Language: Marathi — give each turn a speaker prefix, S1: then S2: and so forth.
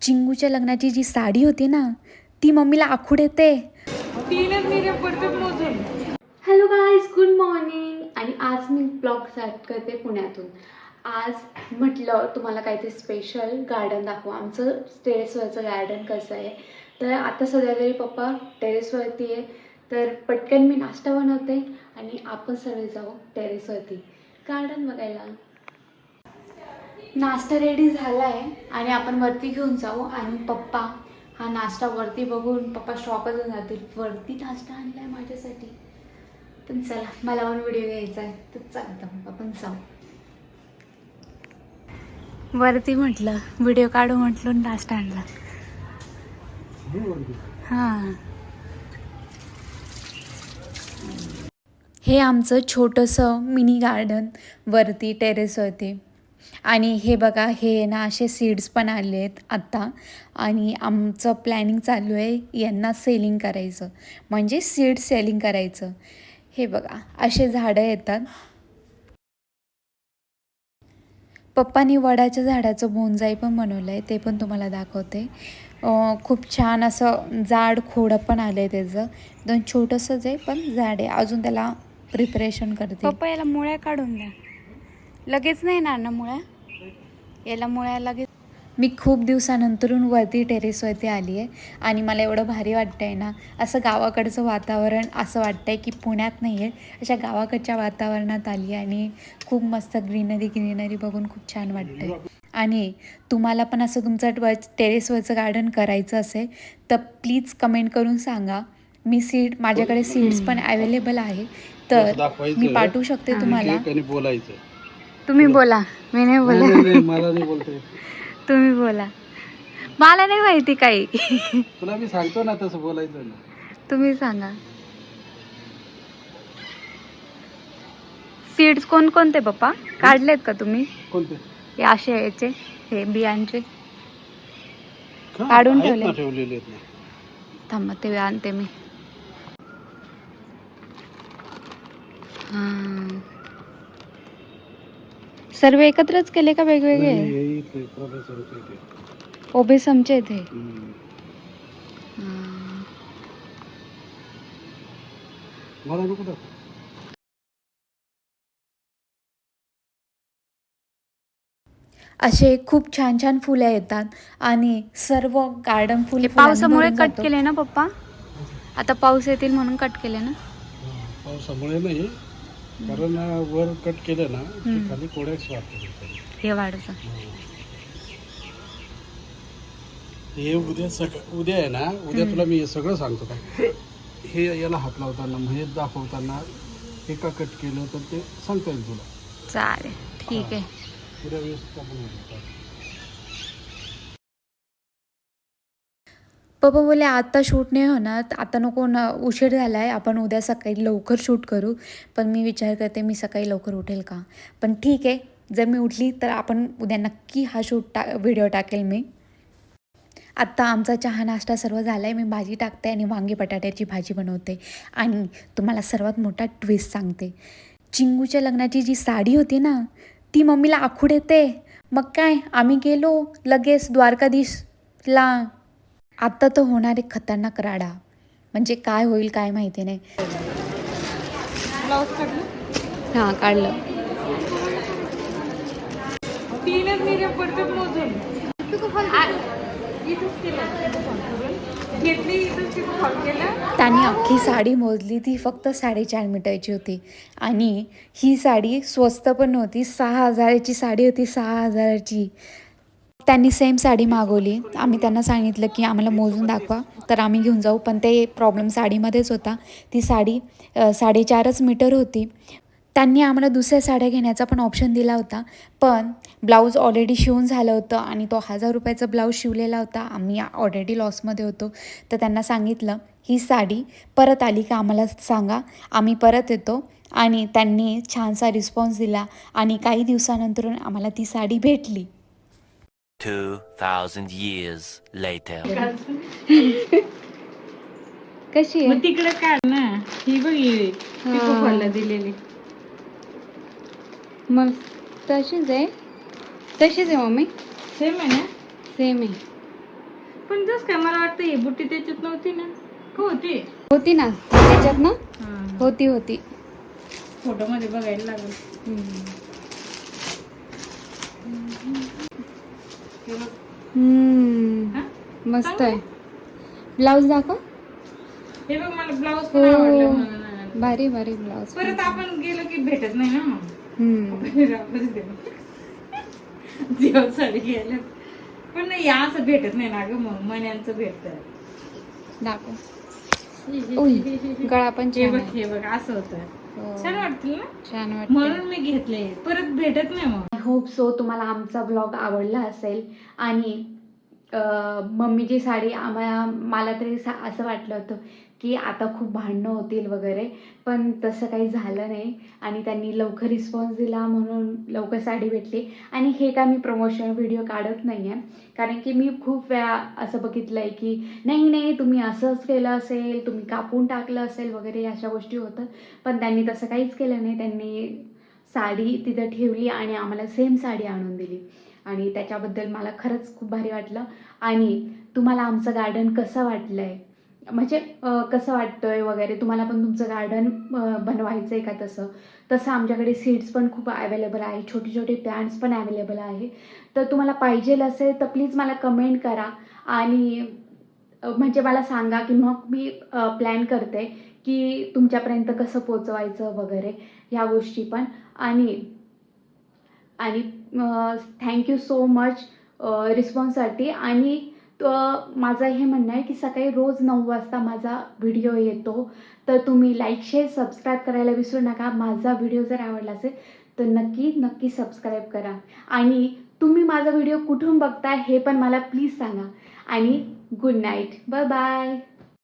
S1: चिंगूच्या लग्नाची जी साडी होती ना, ती मम्मीला आखूड येते. Hello guys, good morning. आणि आज मी ब्लॉग स्टार्ट करते पुण्यातून. आज म्हटलं तुम्हाला काहीतरी स्पेशल गार्डन दाखवू. आमचं टेरेसवरचं गार्डन कसं आहे. तर आता सध्या तरी पप्पा टेरेसवरती आहे, तर पटकन मी नाश्ता बनवते आणि आपण सर्व जाऊ टेरेसवरती गार्डन बघायला. नाश्ता रेडी झाला आहे आणि आपण वरती घेऊन जाऊ. आणि पप्पा हा नाश्ता वरती बघून पप्पा शॉकच होऊन जातील. वरती नाश्ता आणला आहे माझ्यासाठी. पण चला, मला पण व्हिडिओ घ्यायचा आहे, तर चालतं आपण जाऊ वरती. म्हटलं व्हिडिओ काढू, म्हटलं नाश्ता आणला. हां, हे आमचं छोटंसं मिनी गार्डन वरती टेरेसवरती. आणि हे बघा, हे ना असे सीड्स पण आले आहेत आत्ता. आणि आमचं प्लॅनिंग चालू आहे यांना सेलिंग करायचं, म्हणजे सीड सेलिंग करायचं. हे बघा, असे झाडं येतात. पप्पानी वडाच्या झाडाचं बोनजाई पण बनवलं आहे, ते पण तुम्हाला दाखवते. खूप छान असं जाड खोडं पण आलं आहे त्याचं. एकदम छोटंसंच आहे पण जाड आहे. अजून त्याला प्रिपरेशन करते. पप्पा याला मुळ्या काढून द्या. लगेच नाही ना मुळ्या, याला मुळ्या लगेच. मी खूप दिवसानंतरून वरती टेरेसवरती आली आहे आणि मला एवढं भारी वाटतं आहे ना. असं गावाकडचं वातावरण असं वाटतं आहे की पुण्यात नाही आहे, अशा गावाकडच्या वातावरणात आली आहे. आणि खूप मस्त ग्रीनरी बघून खूप छान वाटतं आहे. आणि तुम्हाला पण असं तुमचं टेरेसवरचं गार्डन करायचं असेल तर प्लीज कमेंट करून सांगा. मी माझ्याकडे सीड्स पण अवेलेबल आहे, तर मी पाठवू शकते तुम्हाला. तुम्ही बोला, मी नाही बोला.
S2: मला नाही बोलते.
S1: तुम्ही बोला, मला नाही माहिती काही.
S2: तुला मी सांगतो ना तसं बोलायचं ना.
S1: तुम्ही सांगा. सीड्स कोणकोणते पप्पा काढलेत का तुम्ही?
S2: कोणते?
S1: हे असे याचे, हे बियांचे काढून ठेवले.
S2: ठेवलेले आहेत ना.
S1: थांबा, ते आणते मी. हां, सर्व एकत्रच केले का वेगवेगळे? ओबेसमचे इथे.
S2: मला नको दाखव.
S1: असे खूप छान छान फुलं येतात आणि सर्व गार्डन फुले पावसामुळे कट केले ना पप्पा. आता पाऊस येतील म्हणून कट केले ना.
S2: पावसामुळे नाही, कारण वर कट केलं ना की खाली कोड्याच वाढते.
S1: हे वाढतं.
S2: हे उद्या आहे ना, उद्या तुला मी हे सगळं सांगतो. काय हे याला हात लावताना, हे दाखवताना हे का कट केलं तर ते सांगता येईल तुला.
S1: चालेल, ठीक आहे.
S2: उद्या व्यवस्थित आपण होईल.
S1: पप्पा बोले आता शूट नाही होणार, आता नको ना, उशीर झाला आहे, आपण उद्या सकाळी लवकर शूट करू. पण मी विचार करते मी सकाळी लवकर उठेल का. पण ठीक आहे, जर मी उठली तर आपण उद्या नक्की हा व्हिडिओ टाकेल मी. आत्ता आमचा चहा नाश्ता सर्व झाला आहे. मी भाजी टाकते आणि वांगी बटाट्याची भाजी बनवते. आणि तुम्हाला सर्वात मोठा ट्विस्ट सांगते. चिंगूच्या लग्नाची जी साडी होती ना, ती मम्मीला आखूड येते. मग काय, आम्ही गेलो लगेच द्वारकाधीशला. आत्ता तर होणार आहे खतरनाक राडा, म्हणजे काय होईल काय माहिती नाही.
S3: ब्लाऊज काढलं?
S1: हां, काढलं.
S3: तीनच मीडियम पडतात मोजून. घेतली इथंच तिथं फॉल केलं.
S1: त्याने अख्खी साडी मोजली, ती फक्त 4.5 मीटरची होती. आणि ही साडी स्वस्त पण नव्हती, 6,000ची साडी होती, 6,000ची. त्यांनी सेम साडी मागवली. आम्ही त्यांना सांगितलं की आम्हाला मोजून दाखवा, तर आम्ही घेऊन जाऊ. पण ते प्रॉब्लेम साडीमध्येच होता. ती साडी 4.5 मीटर होती. त्यांनी आम्हाला दुसऱ्या साड्या घेण्याचा पण ऑप्शन दिला होता, पण ब्लाऊज ऑलरेडी शिवून झालं होतं आणि तो 1,000 रुपयाचा ब्लाऊज शिवलेला होता. आम्ही ऑलरेडी लॉसमध्ये होतो. तर त्यांना सांगितलं ही साडी परत आली का आम्हाला सांगा, आम्ही परत येतो. आणि त्यांनी छानसा रिस्पॉन्स दिला आणि काही दिवसानंतर आम्हाला ती साडी भेटली.
S4: 2,000 years later.
S1: कशी आहे?
S3: मग तिकडे काढ ना. ही बघ, ही पिको फॉलला दिलेली.
S1: मग तशीच आहे, तशीच आहे मम्मी.
S3: सेम आहे ना?
S1: सेम आहे.
S3: पण जस काय मला वाटतं ही बुट्टी त्याच्यात नव्हती ना, का होती?
S1: होती ना त्याच्यात ना, होती.
S3: फोटो मध्ये बघायला लागेल. हे बघ. हा?
S1: मस्त
S3: चांगलं
S1: आहे. ब्लाऊज दाखव.
S3: हे बघ मला ब्लाऊज पण आवडलं म्हणून.
S1: भारी ब्लाऊज.
S3: परत आपण गेलो की भेटत नाही ना मग. जेव्हा साडी घ्यायला पण नाही असं भेटत नाही ना ग, मग मण्यांचं भेटत.
S1: दाखव. गळा पण
S3: हे
S1: छान
S3: बघ
S1: आहे.
S3: हे बघ असं होतं.
S1: हो.
S3: छान वाटतील ना,
S1: छान वाटतं.
S3: म्हणून मी घेतले. परत भेटत नाही मग.
S1: आय होप सो तुम्हाला आमचा ब्लॉग आवडला असेल. आणि मम्मीची साडी मला तरी असं वाटलं होतं की आता खूप भांडणं होतील वगैरे, पण तसं काही झालं नाही. आणि त्यांनी लवकर रिस्पॉन्स दिला म्हणून लवकर साडी भेटली. आणि हे काय मी प्रमोशनल व्हिडिओ काढत नाही आहे, कारण की मी खूप वेळा असं बघितलं आहे की नाही तुम्ही असंच केलं असेल, तुम्ही कापून टाकलं असेल वगैरे, अशा गोष्टी होतात. पण त्यांनी तसं काहीच केलं नाही. त्यांनी साडी तिथं ठेवली आणि आम्हाला सेम साडी आणून दिली. आणि त्याच्याबद्दल मला खरंच खूप भारी वाटलं. आणि तुम्हाला आमचं गार्डन कसं वाटलं आहे, म्हणजे कसं वाटतं आहे वगैरे, तुम्हाला पण तुमचं गार्डन बनवायचं आहे का तसं आमच्याकडे सीड्स पण खूप अवेलेबल आहे, छोटे प्लांट्स पण अवेलेबल आहे. तर तुम्हाला पाहिजे असेल तर प्लीज मला कमेंट करा. आणि म्हणजे मला सांगा की मग मी प्लॅन करते की तुमच्यापर्यंत कसं पोचवायचं वगैरे ह्या गोष्टी पण. आणि थँक्यू सो मच रिस्पॉन्ससाठी. आणि माझं हे म्हणणं आहे की सकाळी रोज 9 वाजता माझा व्हिडिओ येतो, तर तुम्ही लाईक शेअर सबस्क्राईब करायला विसरू नका. माझा व्हिडिओ जर आवडला असेल तर नक्की सबस्क्राईब करा. आणि तुम्ही माझा व्हिडिओ कुठून बघताय हे पण मला प्लीज सांगा. आणि गुड नाईट, बाय.